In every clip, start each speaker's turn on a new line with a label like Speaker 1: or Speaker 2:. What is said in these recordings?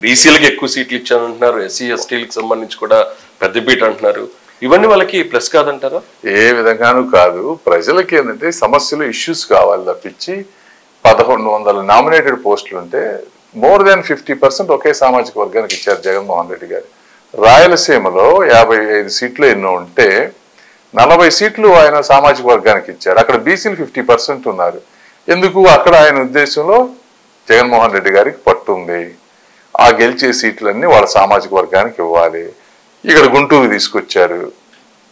Speaker 1: బీసీలకు ఎక్కువ సీట్లు ఇచ్చానంటున్నారు, ఎస్సీ ఎస్టీలకు సంబంధించి కూడా పెద్దపీట అంటున్నారు. ఇవన్నీ వాళ్ళకి ప్లస్ కాదంటారా?
Speaker 2: ఏ విధంగానూ కాదు. ప్రజలకి ఏంటంటే సమస్యలు ఇష్యూస్ కావాలి తప్పించి 1100 నామినేటెడ్ పోస్టులు ఉంటే మోర్ దాన్ 50% ఒకే సామాజిక వర్గానికి ఇచ్చారు జగన్మోహన్ రెడ్డి గారు. రాయలసీమలో 55 సీట్లు ఎన్నో ఉంటే 40 సీట్లు ఆయన సామాజిక వర్గానికి ఇచ్చారు. అక్కడ బీసీలు 50% ఉన్నారు. ఎందుకు? అక్కడ ఆయన ఉద్దేశంలో జగన్మోహన్ రెడ్డి గారికి పట్టుంది. ఆ గెలిచే సీట్లన్నీ వాళ్ళ సామాజిక వర్గానికి ఇవ్వాలి. ఇక్కడ గుంటూరు తీసుకొచ్చారు,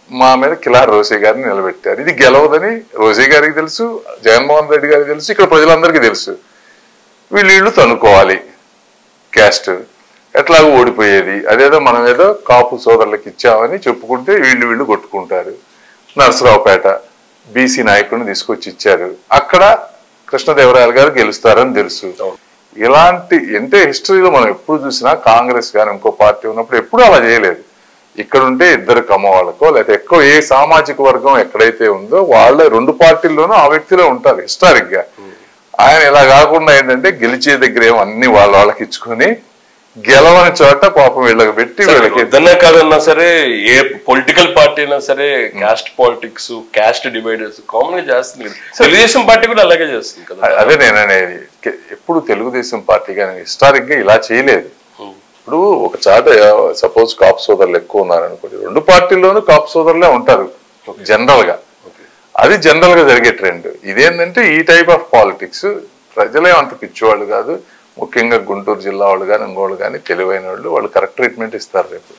Speaker 2: మా మీద కిలార్ రోసే గారిని నిలబెట్టారు. ఇది గెలవదని రోసే గారికి తెలుసు, జగన్మోహన్ రెడ్డి గారికి తెలుసు, ఇక్కడ ప్రజలందరికీ తెలుసు. వీళ్ళు తనుకోవాలి, క్యాస్ట్ ఎట్లాగో ఓడిపోయేది. అదేదో మనం ఏదో కాపు సోదరులకు ఇచ్చామని చెప్పుకుంటే వీళ్ళు కొట్టుకుంటారు. నరసరావుపేట బీసీ నాయకుడిని తీసుకొచ్చి ఇచ్చారు, అక్కడ కృష్ణదేవరాయలు గారు గెలుస్తారని తెలుసు. ఇలాంటి అంటే హిస్టరీలో మనం ఎప్పుడు చూసినా కాంగ్రెస్ కానీ ఇంకో పార్టీ ఉన్నప్పుడు ఎప్పుడూ అలా చేయలేదు. ఇక్కడ ఉంటే ఇద్దరు కమ్మవాళ్ళకో లేకపోతే ఎక్కువ ఏ సామాజిక వర్గం ఎక్కడైతే ఉందో వాళ్ళ రెండు పార్టీల్లోనూ ఆ వ్యక్తిలో ఉంటారు హిస్టారిక్ గా. ఆయన ఇలా కాకుండా ఏంటంటే గెలిచే దగ్గర ఏమో అన్ని వాళ్ళకి ఇచ్చుకొని గెలవని చోట పాపం వీళ్ళకి పెట్టి వీళ్ళకి
Speaker 1: ఏదన్నా కాదన్నా సరే, ఏ పొలిటికల్ పార్టీ అయినా సరే caste politics, caste dividers common గా చేస్తుంది. తెలుగుదేశం పార్టీ కూడా అలాగే చేస్తుంది కదా.
Speaker 2: అదే నేను అనేది, ఎప్పుడు తెలుగుదేశం పార్టీ కానీ హిస్టారిక్ గా ఇలా చేయలేదు. ఇప్పుడు ఒక చాట సపోజ్ కాపు సోదరులు ఎక్కువ ఉన్నారు అనుకోండి, రెండు పార్టీల్లోనూ కాపు సోదరులే ఉంటారు జనరల్ గా. అది జనరల్ గా జరిగే ట్రెండ్. ఇదేంటంటే ఈ టైప్ ఆఫ్ పాలిటిక్స్ ప్రజలే అంత పిచ్చివాళ్ళు కాదు. ముఖ్యంగా గుంటూరు జిల్లా వాళ్ళు కానీ ఇంకోళ్ళు కానీ తెలివైన వాళ్ళు కరెక్ట్ ట్రీట్మెంట్ ఇస్తారు రేపు.